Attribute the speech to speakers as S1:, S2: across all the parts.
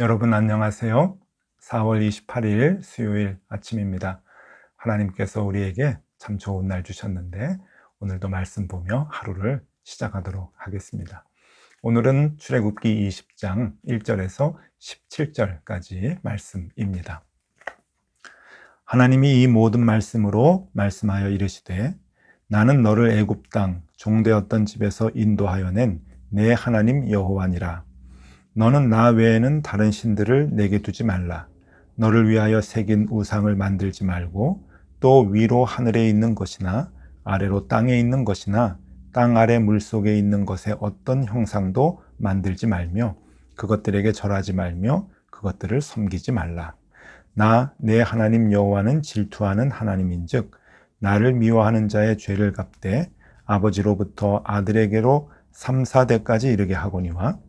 S1: 여러분 안녕하세요. 4월 28일 수요일 아침입니다. 하나님께서 우리에게 참 좋은 날 주셨는데 오늘도 말씀 보며 하루를 시작하도록 하겠습니다. 오늘은 출애굽기 20장 1절에서 17절까지 말씀입니다. 하나님이 이 모든 말씀으로 말씀하여 이르시되 나는 너를 애굽 땅 종되었던 집에서 인도하여 낸 내 하나님 여호와니라. 너는 나 외에는 다른 신들을 내게 두지 말라. 너를 위하여 새긴 우상을 만들지 말고 또 위로 하늘에 있는 것이나 아래로 땅에 있는 것이나 땅 아래 물속에 있는 것의 어떤 형상도 만들지 말며 그것들에게 절하지 말며 그것들을 섬기지 말라. 나 내 하나님 여호와는 질투하는 하나님인즉 나를 미워하는 자의 죄를 갚되 아버지로부터 아들에게로 3, 4대까지 이르게 하거니와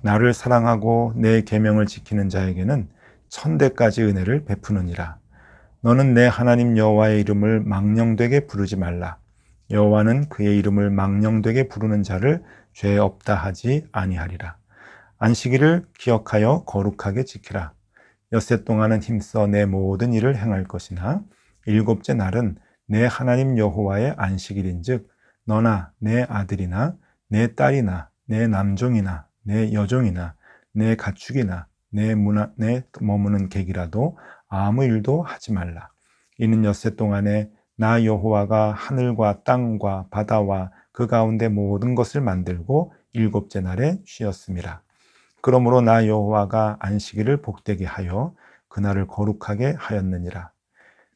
S1: 나를 사랑하고 내 계명을 지키는 자에게는 1000대까지 은혜를 베푸느니라. 너는 내 하나님 여호와의 이름을 망령되게 부르지 말라. 여호와는 그의 이름을 망령되게 부르는 자를 죄 없다 하지 아니하리라. 안식일을 기억하여 거룩하게 지키라. 엿새 동안은 힘써 내 모든 일을 행할 것이나 일곱째 날은 내 하나님 여호와의 안식일인즉 너나 내 아들이나 내 딸이나 내 남종이나 내 여종이나 내 가축이나 내 머무는 객이라도 아무 일도 하지 말라. 이는 엿새 동안에 나 여호와가 하늘과 땅과 바다와 그 가운데 모든 것을 만들고 일곱째 날에 쉬었음이라. 그러므로 나 여호와가 안식일을 복되게 하여 그날을 거룩하게 하였느니라.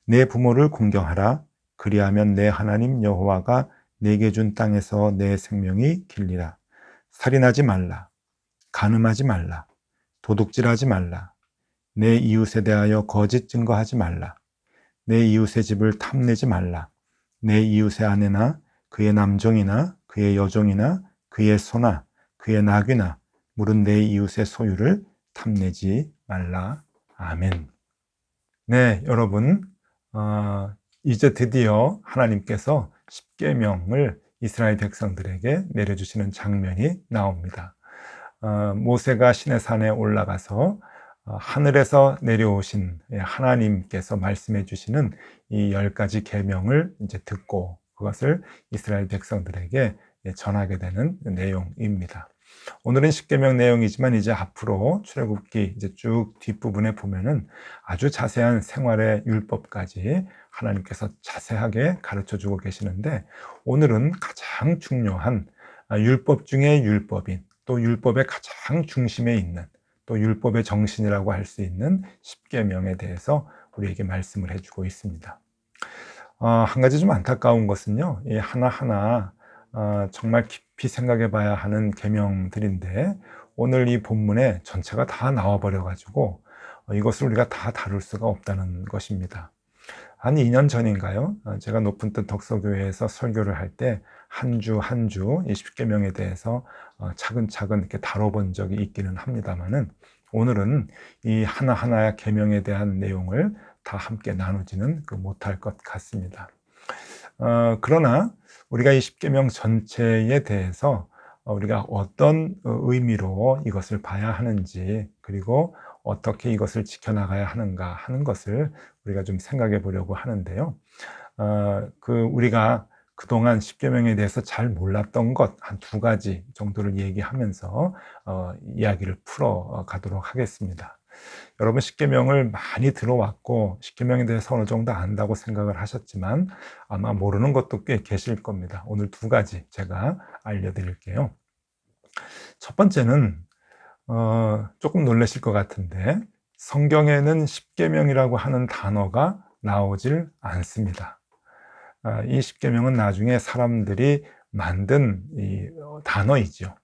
S1: 내 부모를 공경하라. 그리하면 내 하나님 여호와가 내게 준 땅에서 내 생명이 길리라. 살인하지 말라. 간음하지 말라. 도둑질하지 말라. 내 이웃에 대하여 거짓 증거하지 말라. 내 이웃의 집을 탐내지 말라. 내 이웃의 아내나 그의 남종이나 그의 여종이나 그의 소나 그의 나귀나 물은 내 이웃의 소유를 탐내지 말라. 아멘. 네, 여러분, 이제 드디어 하나님께서 십계명을 이스라엘 백성들에게 내려주시는 장면이 나옵니다. 모세가 시내산에 올라가서 하늘에서 내려오신 하나님께서 말씀해 주시는 이 10가지 계명을 이제 듣고 그것을 이스라엘 백성들에게 전하게 되는 내용입니다. 오늘은 십계명 내용이지만 이제 앞으로 출애굽기 이제 쭉 뒷부분에 보면은 아주 자세한 생활의 율법까지 하나님께서 자세하게 가르쳐 주고 계시는데 오늘은 가장 중요한 율법 중에 율법인 또 율법의 가장 중심에 있는 또 율법의 정신이라고 할 수 있는 십계명에 대해서 우리에게 말씀을 해주고 있습니다. 한 가지 좀 안타까운 것은요, 이 하나하나 정말 깊이 생각해 봐야 하는 계명들인데 오늘 이 본문에 전체가 다 나와버려 가지고 이것을 우리가 다 다룰 수가 없다는 것입니다. 한 2년 전인가요? 제가 높은 뜻 덕서교회에서 설교를 할 때 한 주 한 주 이 십계명에 대해서 차근차근 이렇게 다뤄본 적이 있기는 합니다만은 오늘은 이 하나하나의 계명에 대한 내용을 다 함께 나누지는 못할 것 같습니다. 그러나 우리가 이 십계명 전체에 대해서 우리가 어떤 의미로 이것을 봐야 하는지 그리고 어떻게 이것을 지켜나가야 하는가 하는 것을 우리가 좀 생각해 보려고 하는데요. 우리가 그동안 십계명에 대해서 잘 몰랐던 것 한 2가지 정도를 얘기하면서 이야기를 풀어 가도록 하겠습니다. 여러분 십계명을 많이 들어왔고 십계명에 대해서 어느 정도 안다고 생각을 하셨지만 아마 모르는 것도 꽤 계실 겁니다. 오늘 2가지 제가 알려드릴게요. 첫 번째는 조금 놀라실 것 같은데 성경에는 십계명이라고 하는 단어가 나오질 않습니다. 이 십계명은 나중에 사람들이 만든 이 단어이죠.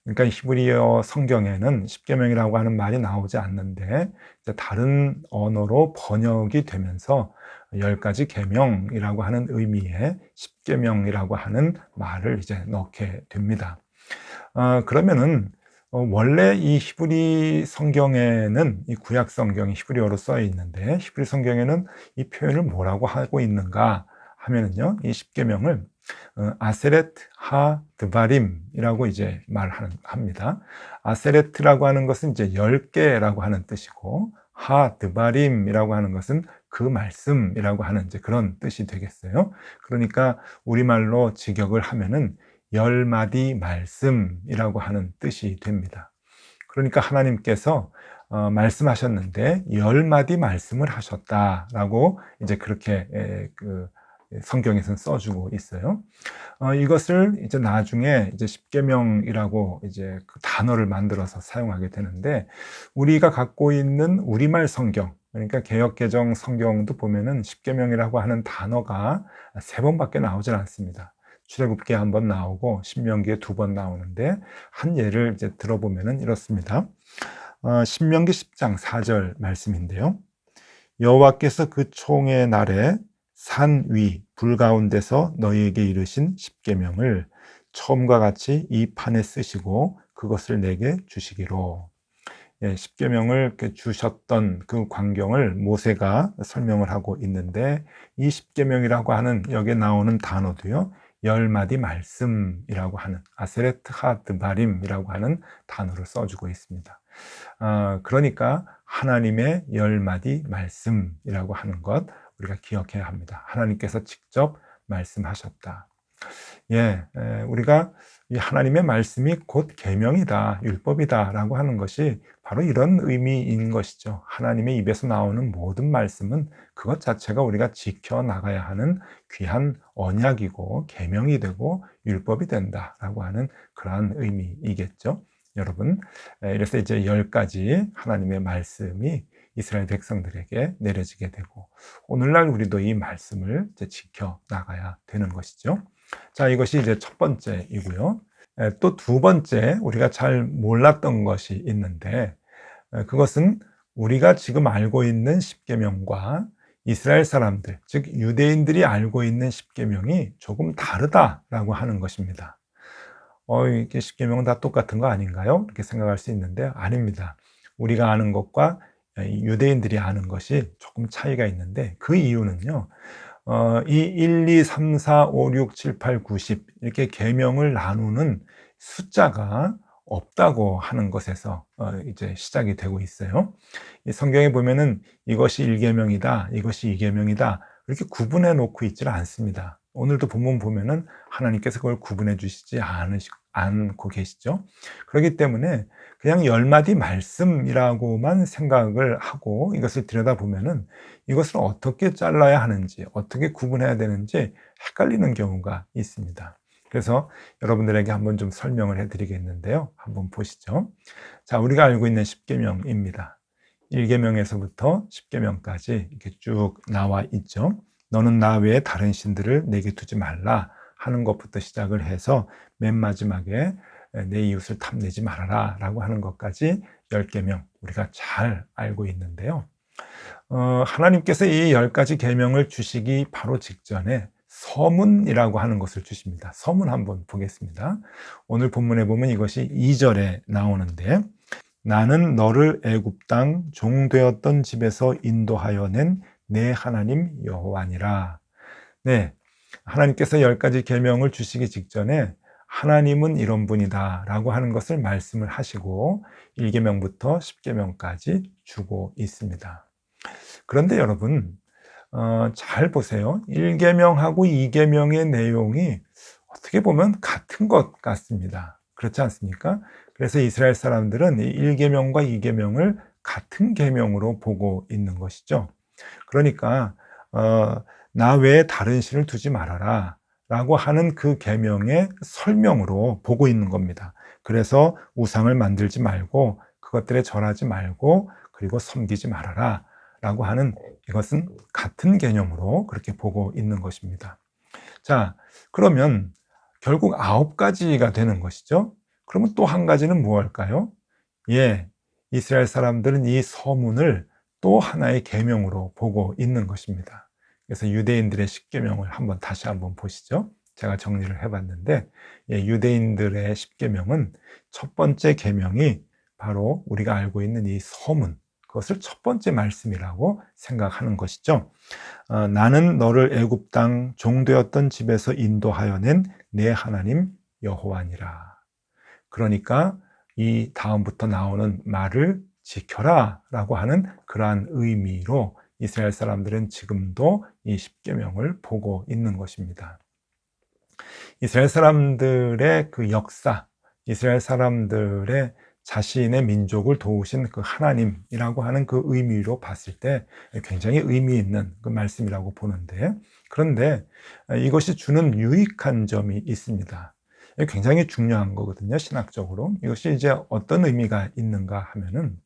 S1: 그러니까 히브리어 성경에는 십계명이라고 하는 말이 나오지 않는데 다른 언어로 번역이 되면서 10가지 계명이라고 하는 의미의 십계명이라고 하는 말을 이제 넣게 됩니다. 그러면은 원래 이 히브리 성경에는 이 구약 성경이 히브리어로 써 있는데 히브리 성경에는 이 표현을 뭐라고 하고 있는가 하면은요, 이 십계명을 아세렛 하 드바림이라고 이제 말합니다. 아세렛이라고 하는 것은 이제 10개라고 하는 뜻이고, 하 드바림이라고 하는 것은 그 말씀이라고 하는 이제 그런 뜻이 되겠어요. 그러니까 우리말로 직역을 하면은 10마디 말씀이라고 하는 뜻이 됩니다. 그러니까 하나님께서 말씀하셨는데 10마디 말씀을 하셨다라고 이제 그렇게 성경에서는 써주고 있어요. 이것을 이제 나중에 이제 십계명이라고 이제 그 단어를 만들어서 사용하게 되는데, 우리가 갖고 있는 우리말 성경, 그러니까 개역개정 성경도 보면은 십계명이라고 하는 단어가 3번밖에 나오질 않습니다. 출애굽기에 1번 나오고 신명기에 2번 나오는데, 한 예를 이제 들어보면은 이렇습니다. 신명기 10장 4절 말씀인데요. 여호와께서 그 총의 날에 산 위 불 가운데서 너희에게 이르신 십계명을 처음과 같이 이 판에 쓰시고 그것을 내게 주시기로. 십계명을 주셨던 그 광경을 모세가 설명을 하고 있는데, 이 십계명이라고 하는 여기에 나오는 단어도요, 10마디 말씀이라고 하는 아세레트 하드바림이라고 하는 단어를 써주고 있습니다. 그러니까 하나님의 10마디 말씀이라고 하는 것 우리가 기억해야 합니다. 하나님께서 직접 말씀하셨다. 우리가 이 하나님의 말씀이 곧 계명이다, 율법이다라고 하는 것이 바로 이런 의미인 것이죠. 하나님의 입에서 나오는 모든 말씀은 그것 자체가 우리가 지켜나가야 하는 귀한 언약이고 계명이 되고 율법이 된다라고 하는 그러한 의미이겠죠. 여러분, 이래서 이제 10가지 하나님의 말씀이 이스라엘 백성들에게 내려지게 되고, 오늘날 우리도 이 말씀을 이제 지켜나가야 되는 것이죠. 자, 이것이 이제 첫 번째이고요. 또 두 번째, 우리가 잘 몰랐던 것이 있는데, 그것은 우리가 지금 알고 있는 십계명과 이스라엘 사람들, 즉 유대인들이 알고 있는 십계명이 조금 다르다라고 하는 것입니다. 이게 십계명은 다 똑같은 거 아닌가요? 이렇게 생각할 수 있는데 아닙니다. 우리가 아는 것과 유대인들이 아는 것이 조금 차이가 있는데, 그 이유는요, 이 1, 2, 3, 4, 5, 6, 7, 8, 9, 10 이렇게 계명을 나누는 숫자가 없다고 하는 것에서 이제 시작이 되고 있어요. 이 성경에 보면은 이것이 1계명이다, 이것이 2계명이다 이렇게 구분해 놓고 있지는 않습니다. 오늘도 본문 보면은 하나님께서 그걸 구분해 주시지 않고 계시죠. 그렇기 때문에 그냥 10마디 말씀이라고만 생각을 하고 이것을 들여다보면은 이것을 어떻게 잘라야 하는지, 어떻게 구분해야 되는지 헷갈리는 경우가 있습니다. 그래서 여러분들에게 한번 좀 설명을 해드리겠는데요. 한번 보시죠. 자, 우리가 알고 있는 십계명입니다. 1계명에서부터 10계명까지 이렇게 쭉 나와 있죠. 너는 나 외에 다른 신들을 내게 두지 말라 하는 것부터 시작을 해서 맨 마지막에 내 이웃을 탐내지 말아라 라고 하는 것까지 10계명 우리가 잘 알고 있는데요. 하나님께서 이 10가지 계명을 주시기 바로 직전에 서문이라고 하는 것을 주십니다. 서문 한번 보겠습니다. 오늘 본문에 보면 이것이 2절에 나오는데, 나는 너를 애굽 땅 종되었던 집에서 인도하여 낸 내 하나님 여호와니라. 네, 하나님께서 10가지 계명을 주시기 직전에 하나님은 이런 분이다 라고 하는 것을 말씀을 하시고 1계명부터 10계명까지 주고 있습니다. 그런데 여러분, 잘 보세요. 1계명하고 2계명의 내용이 어떻게 보면 같은 것 같습니다. 그렇지 않습니까? 그래서 이스라엘 사람들은 이 1계명과 2계명을 같은 계명으로 보고 있는 것이죠. 그러니까 나 외에 다른 신을 두지 말아라 라고 하는 그 계명의 설명으로 보고 있는 겁니다. 그래서 우상을 만들지 말고 그것들에 절하지 말고 그리고 섬기지 말아라 라고 하는, 이것은 같은 개념으로 그렇게 보고 있는 것입니다. 자, 그러면 결국 9가지가 되는 것이죠. 그러면 또 한 가지는 무엇일까요? 이스라엘 사람들은 이 서문을 또 하나의 계명으로 보고 있는 것입니다. 그래서 유대인들의 십계명을 다시 한번 보시죠. 제가 정리를 해봤는데, 유대인들의 십계명은 첫 번째 계명이 바로 우리가 알고 있는 이 서문, 그것을 첫 번째 말씀이라고 생각하는 것이죠. 나는 너를 애굽 땅 종되었던 집에서 인도하여 낸 내 하나님 여호와니라. 그러니까 이 다음부터 나오는 말을 지켜라 라고 하는 그러한 의미로 이스라엘 사람들은 지금도 이 십계명을 보고 있는 것입니다. 이스라엘 사람들의 그 역사, 이스라엘 사람들의 자신의 민족을 도우신 그 하나님이라고 하는 그 의미로 봤을 때 굉장히 의미 있는 그 말씀이라고 보는데, 그런데 이것이 주는 유익한 점이 있습니다. 굉장히 중요한 거거든요, 신학적으로. 이것이 이제 어떤 의미가 있는가 하면은,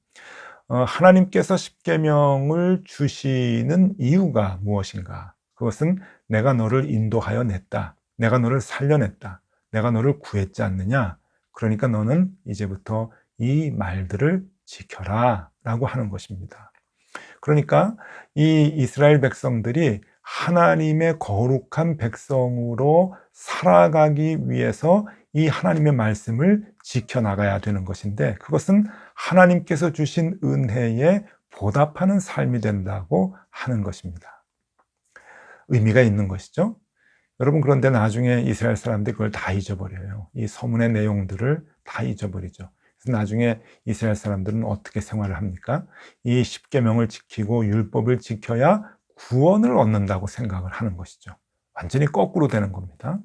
S1: 하나님께서 십계명을 주시는 이유가 무엇인가? 그것은 내가 너를 인도하여 냈다. 내가 너를 살려냈다. 내가 너를 구했지 않느냐? 그러니까 너는 이제부터 이 말들을 지켜라 라고 하는 것입니다. 그러니까 이 이스라엘 백성들이 하나님의 거룩한 백성으로 살아가기 위해서 이 하나님의 말씀을 지켜나가야 되는 것인데, 그것은 하나님께서 주신 은혜에 보답하는 삶이 된다고 하는 것입니다. 의미가 있는 것이죠. 여러분, 그런데 나중에 이스라엘 사람들이 그걸 다 잊어버려요. 이 서문의 내용들을 다 잊어버리죠. 그래서 나중에 이스라엘 사람들은 어떻게 생활을 합니까? 이 십계명을 지키고 율법을 지켜야 구원을 얻는다고 생각을 하는 것이죠. 완전히 거꾸로 되는 겁니다.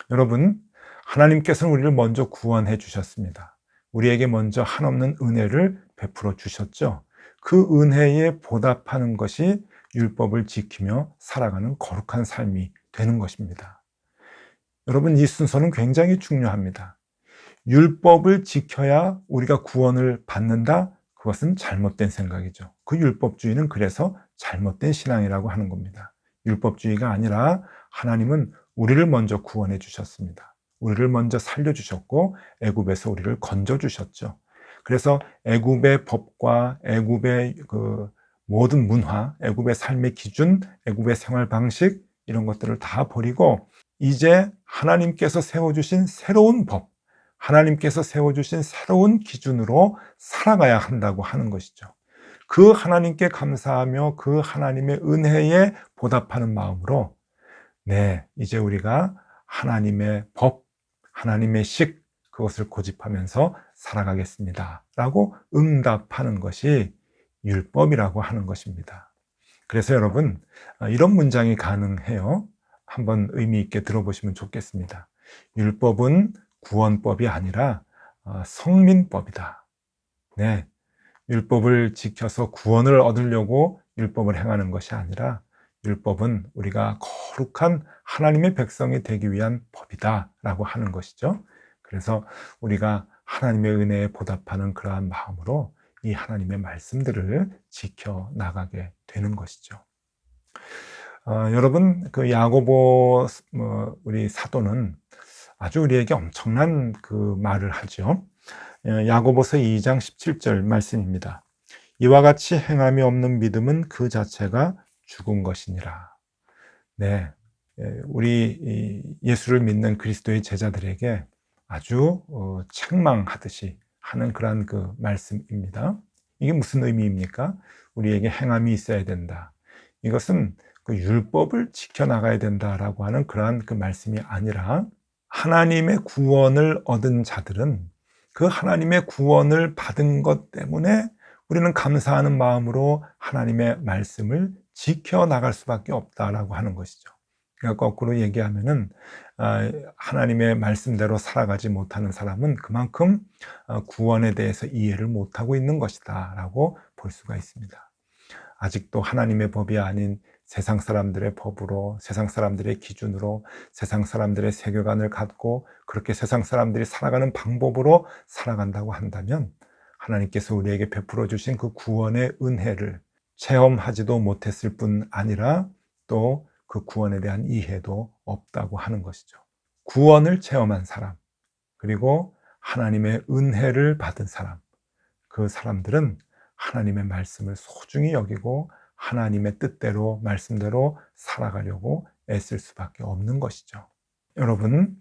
S1: 여러분, 하나님께서는 우리를 먼저 구원해 주셨습니다. 우리에게 먼저 한없는 은혜를 베풀어 주셨죠. 그 은혜에 보답하는 것이 율법을 지키며 살아가는 거룩한 삶이 되는 것입니다. 여러분, 이 순서는 굉장히 중요합니다. 율법을 지켜야 우리가 구원을 받는다? 그것은 잘못된 생각이죠. 그 율법주의는 그래서 잘못된 신앙이라고 하는 겁니다. 율법주의가 아니라 하나님은 우리를 먼저 구원해 주셨습니다. 우리를 먼저 살려주셨고 애굽에서 우리를 건져주셨죠. 그래서 애굽의 법과 애굽의 그 모든 문화, 애굽의 삶의 기준, 애굽의 생활 방식, 이런 것들을 다 버리고 이제 하나님께서 세워주신 새로운 법, 하나님께서 세워주신 새로운 기준으로 살아가야 한다고 하는 것이죠. 그 하나님께 감사하며 그 하나님의 은혜에 보답하는 마음으로, 네, 이제 우리가 하나님의 법, 하나님의 식, 그것을 고집하면서 살아가겠습니다 라고 응답하는 것이 율법이라고 하는 것입니다. 그래서 여러분, 이런 문장이 가능해요. 한번 의미 있게 들어보시면 좋겠습니다. 율법은 구원법이 아니라 성민법이다. 네, 율법을 지켜서 구원을 얻으려고 율법을 행하는 것이 아니라 율법은 우리가 거룩한 하나님의 백성이 되기 위한 법이다 라고 하는 것이죠. 그래서 우리가 하나님의 은혜에 보답하는 그러한 마음으로 이 하나님의 말씀들을 지켜나가게 되는 것이죠. 여러분, 그 야고보 우리 사도는 아주 우리에게 엄청난 그 말을 하죠. 야고보서 2장 17절 말씀입니다. 이와 같이 행함이 없는 믿음은 그 자체가 죽은 것이니라. 네, 우리 예수를 믿는 그리스도의 제자들에게 아주 책망하듯이 하는 그러한 그 말씀입니다. 이게 무슨 의미입니까? 우리에게 행함이 있어야 된다. 이것은 그 율법을 지켜나가야 된다라고 하는 그러한 그 말씀이 아니라, 하나님의 구원을 얻은 자들은 그 하나님의 구원을 받은 것 때문에 우리는 감사하는 마음으로 하나님의 말씀을 지켜나갈 수밖에 없다라고 하는 것이죠. 그러니까 거꾸로 얘기하면은 하나님의 말씀대로 살아가지 못하는 사람은 그만큼 구원에 대해서 이해를 못하고 있는 것이다 라고 볼 수가 있습니다. 아직도 하나님의 법이 아닌 세상 사람들의 법으로, 세상 사람들의 기준으로, 세상 사람들의 세계관을 갖고 그렇게 세상 사람들이 살아가는 방법으로 살아간다고 한다면 하나님께서 우리에게 베풀어 주신 그 구원의 은혜를 체험하지도 못했을 뿐 아니라 또 그 구원에 대한 이해도 없다고 하는 것이죠. 구원을 체험한 사람, 그리고 하나님의 은혜를 받은 사람, 그 사람들은 하나님의 말씀을 소중히 여기고 하나님의 뜻대로, 말씀대로 살아가려고 애쓸 수밖에 없는 것이죠. 여러분,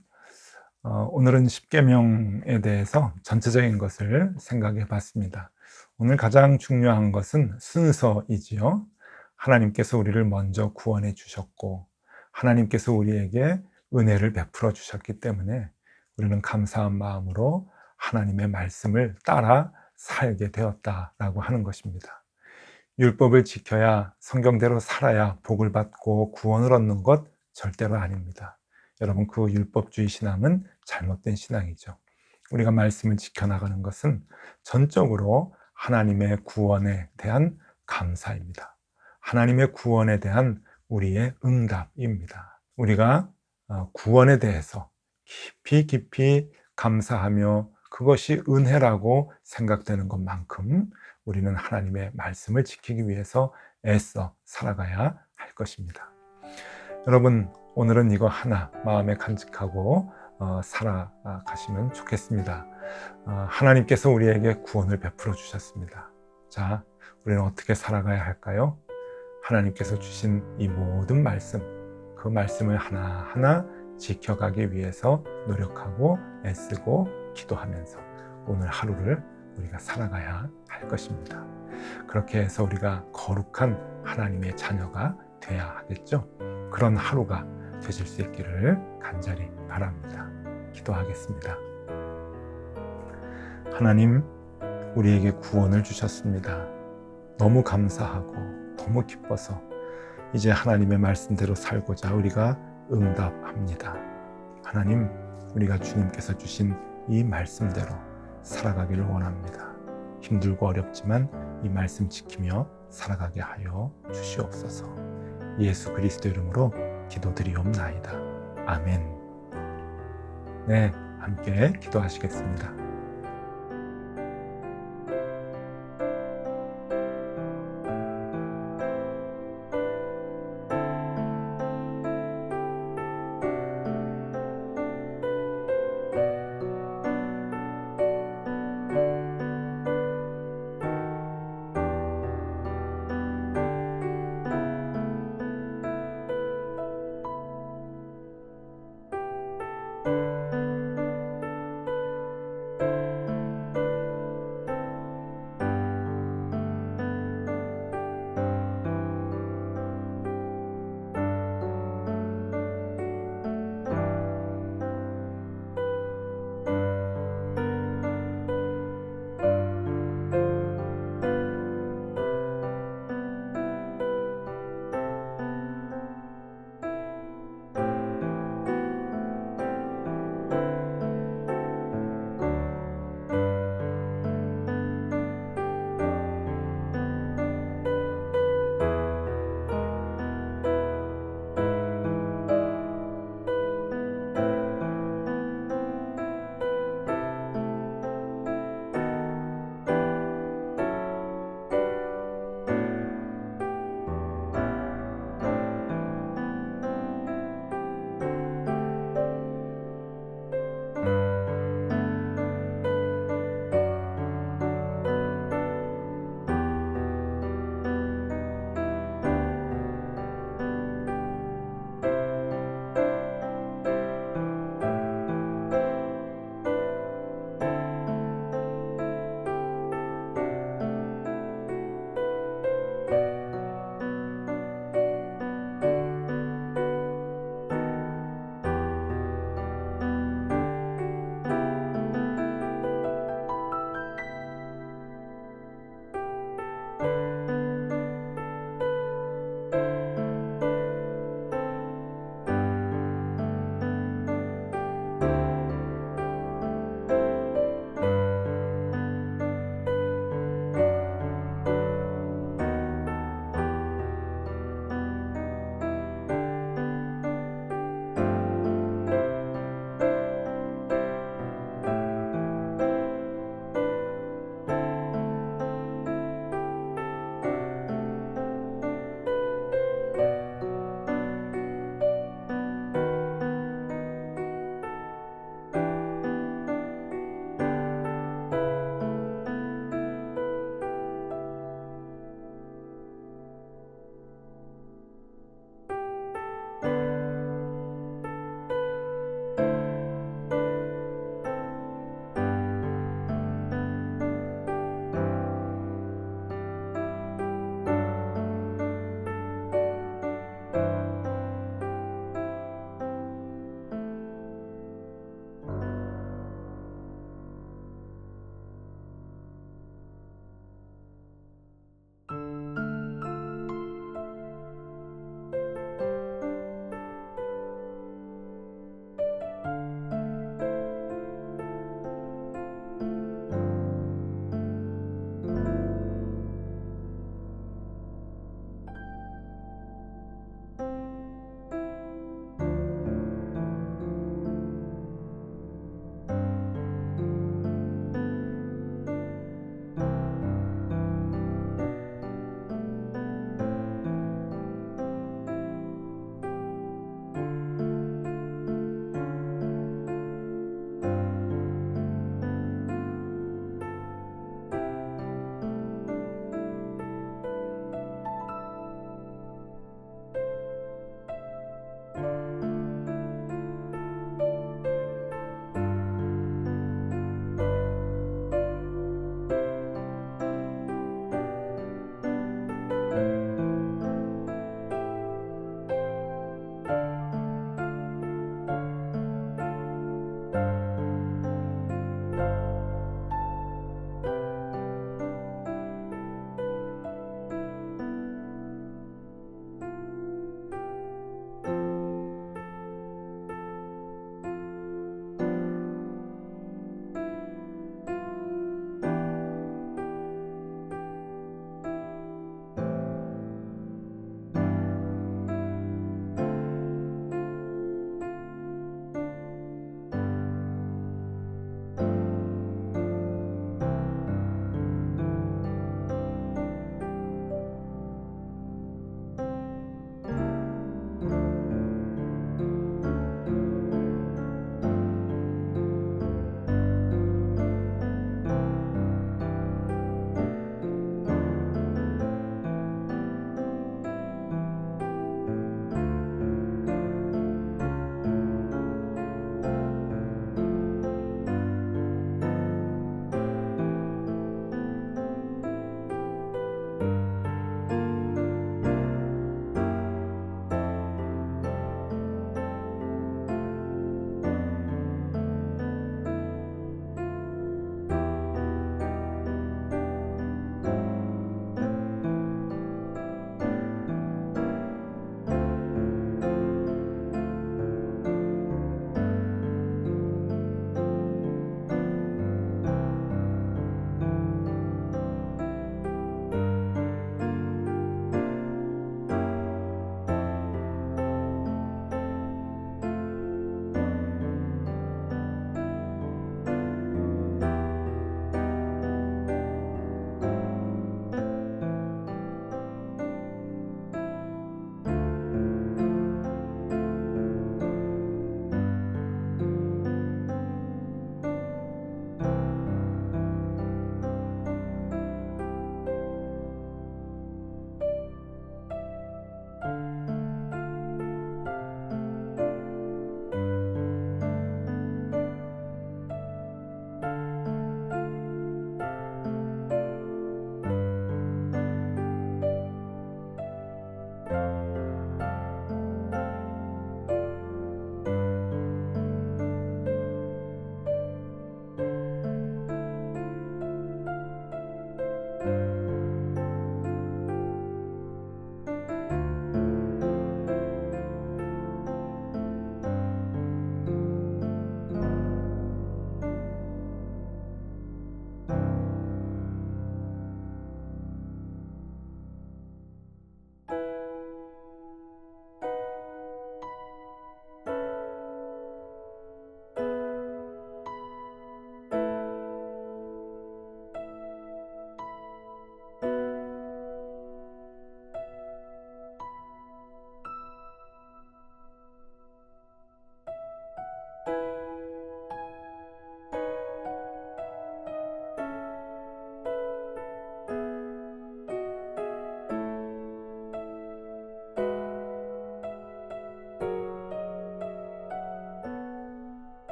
S1: 오늘은 십계명에 대해서 전체적인 것을 생각해 봤습니다. 오늘 가장 중요한 것은 순서이지요. 하나님께서 우리를 먼저 구원해 주셨고 하나님께서 우리에게 은혜를 베풀어 주셨기 때문에 우리는 감사한 마음으로 하나님의 말씀을 따라 살게 되었다라고 하는 것입니다. 율법을 지켜야 성경대로 살아야 복을 받고 구원을 얻는 것 절대로 아닙니다. 여러분, 그 율법주의 신앙은 잘못된 신앙이죠. 우리가 말씀을 지켜나가는 것은 전적으로 하나님의 구원에 대한 감사입니다. 하나님의 구원에 대한 우리의 응답입니다. 우리가 구원에 대해서 깊이 감사하며 그것이 은혜라고 생각되는 것만큼 우리는 하나님의 말씀을 지키기 위해서 애써 살아가야 할 것입니다. 여러분, 오늘은 이거 하나 마음에 간직하고 살아가시면 좋겠습니다. 하나님께서 우리에게 구원을 베풀어 주셨습니다. 자, 우리는 어떻게 살아가야 할까요? 하나님께서 주신 이 모든 말씀, 그 말씀을 하나하나 지켜가기 위해서 노력하고 애쓰고 기도하면서 오늘 하루를 우리가 살아가야 할 것입니다. 그렇게 해서 우리가 거룩한 하나님의 자녀가 돼야 하겠죠. 그런 하루가 되실 수 있기를 간절히 바랍니다. 기도하겠습니다. 하나님, 우리에게 구원을 주셨습니다. 너무 감사하고 너무 기뻐서 이제 하나님의 말씀대로 살고자 우리가 응답합니다. 하나님, 우리가 주님께서 주신 이 말씀대로 살아가기를 원합니다. 힘들고 어렵지만 이 말씀 지키며 살아가게 하여 주시옵소서. 예수 그리스도 이름으로 기도드리옵나이다. 아멘. 네, 함께 기도하시겠습니다.